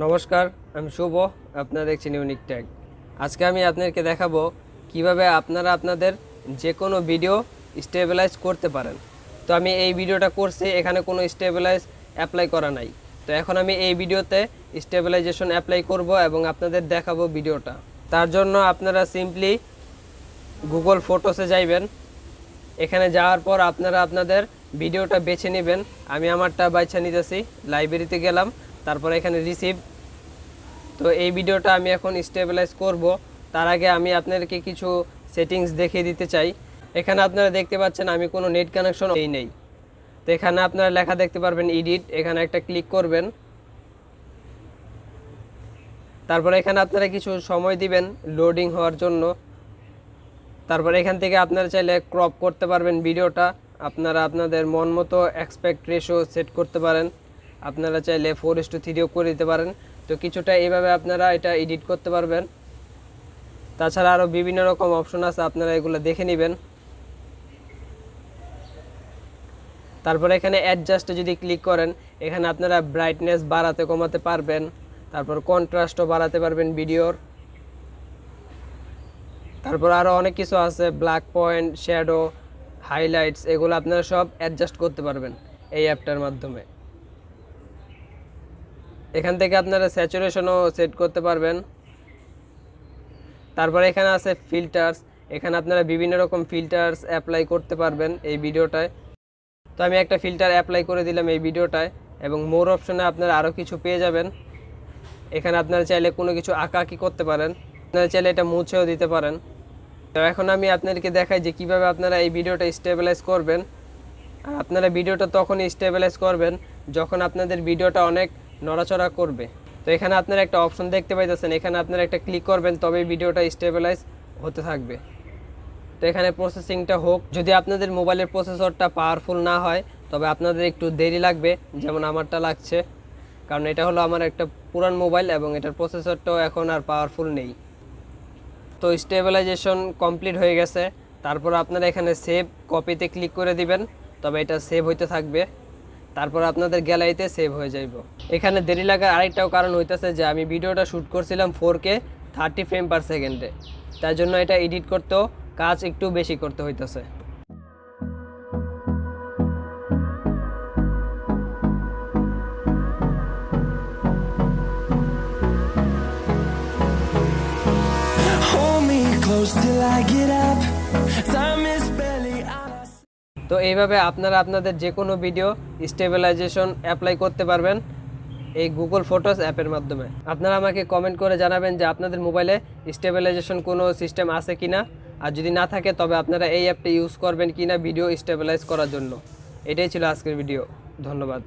নমস্কার, আমি শুভ। আপনারা দেখছেন ইউনিক ট্যাগ। আজকে আমি আপনাদেরকে দেখাবো কিভাবে আপনারা আপনাদের যে কোনো ভিডিও স্টেবিলাইজ করতে পারেন। তো আমি এই ভিডিওটা করছি, এখানে কোনো স্টেবিলাইজ অ্যাপ্লাই করা নাই। তো এখন আমি এই ভিডিওতে স্টেবিলাইজেশন অ্যাপ্লাই করব এবং আপনাদের দেখাবো ভিডিওটা। তার জন্য আপনারা সিম্পলি গুগল ফটোসে যাইবেন। এখানে যাওয়ার পর আপনারা আপনাদের ভিডিওটা বেছে নেবেন। আমি আমারটা বাছা নিতেছি, লাইব্রেরিতে গেলাম, তারপর এখানে রিসিভ। তো এই ভিডিওটা আমি এখন স্টেবিলাইজ করব। তার আগে আমি আপনাদেরকে কিছু সেটিংস দেখিয়ে দিতে চাই। এখানে আপনারা দেখতে পাচ্ছেন আমি কোনো নেট কানেকশন নেই। তো এখানে আপনারা লেখা দেখতে পারবেন এডিট, এখানে একটা ক্লিক করবেন। তারপর এখানে আপনারা কিছু সময় দিবেন লোডিং হওয়ার জন্য। তারপর এখান থেকে আপনারা চাইলে ক্রপ করতে পারবেন ভিডিওটা। আপনারা আপনাদের মন মতো অ্যাসপেক্ট রেশিও সেট করতে পারেন। আপনারা চাইলে 4:3ও করে দিতে পারেন। তো কিছুটা এইভাবে আপনারা এটা এডিট করতে পারবেন। তাছাড়া আরও বিভিন্ন রকম অপশন আছে, আপনারা এগুলো দেখে নেবেন। তারপরে এখানে অ্যাডজাস্টে যদি ক্লিক করেন, এখানে আপনারা ব্রাইটনেস বাড়াতে কমাতে পারবেন। তারপর কন্ট্রাস্টও বাড়াতে পারবেন ভিডিওর। তারপর আরও অনেক কিছু আছে, ব্ল্যাক পয়েন্ট, শ্যাডো, হাইলাইটস, এগুলো আপনারা সব অ্যাডজাস্ট করতে পারবেন এই অ্যাপটার মাধ্যমে। এখান থেকে আপনারা স্যাচুরেশনও সেট করতে পারবেন। তারপর এখানে আছে ফিল্টার্স, এখানে আপনারা বিভিন্ন রকম ফিল্টার্স অ্যাপ্লাই করতে পারবেন এই ভিডিওটায়। তো আমি একটা ফিল্টার অ্যাপ্লাই করে দিলাম এই ভিডিওটায়, এবং মোর অপশনে আপনারা আরও কিছু পেয়ে যাবেন। এখানে আপনারা চাইলে কোনো কিছু আঁকাআঁকি করতে পারেন, আপনারা চাইলে এটা মুছেও দিতে পারেন। তো এখন আমি আপনাদেরকে দেখাই যে কিভাবে আপনারা এই ভিডিওটা স্টেবিলাইজ করবেন। আর আপনারা ভিডিওটা তখনই স্টেবিলাইজ করবেন যখন আপনাদের ভিডিওটা অনেক নড়াচড়া করবে। তো এখানে আপনারা একটা অপশন দেখতে পাইতেছেন, এখানে আপনারা একটা ক্লিক করবেন, তবেই ভিডিওটা স্টেবিলাইজ হতে থাকবে। তো এখানে প্রসেসিংটা হোক। যদি আপনাদের মোবাইলের প্রসেসরটা পাওয়ারফুল না হয় তবে আপনাদের একটু দেরি লাগবে, যেমন আমারটা লাগছে, কারণ এটা হলো আমার একটা পুরান মোবাইল এবং এটার প্রসেসরটাও এখন আর পাওয়ারফুল নেই। তো স্টেবিলাইজেশন কমপ্লিট হয়ে গেছে। তারপর আপনারা এখানে সেভ কপিতে ক্লিক করে দিবেন, তবে এটা সেভ হইতে থাকবে। তারপর আপনাদের গ্যালারিতে সেভ হয়ে যাইব। এখানে দেরি লাগার আরেকটাও কারণ হইতেছে যে আমি ভিডিওটা শ্যুট করছিলাম 4K 30 ফ্রেম পার সেকেন্ডে, তার জন্য এটা এডিট করতেও কাজ একটু বেশি করতে হইতেছে। তো এইভাবে আপনারা আপনাদের যে কোনো ভিডিও স্টেবিলাইজেশন অ্যাপ্লাই করতে পারবেন এই গুগল ফটোস অ্যাপের মাধ্যমে। আপনারা আমাকে কমেন্ট করে জানাবেন যে আপনাদের মোবাইলে স্টেবিলাইজেশন কোনো সিস্টেম আছে কিনা, আর যদি না থাকে তবে আপনারা এই অ্যাপটা ইউজ করবেন কিনা ভিডিও স্টেবিলাইজ করার জন্য। এটাই ছিল আজকের ভিডিও। ধন্যবাদ।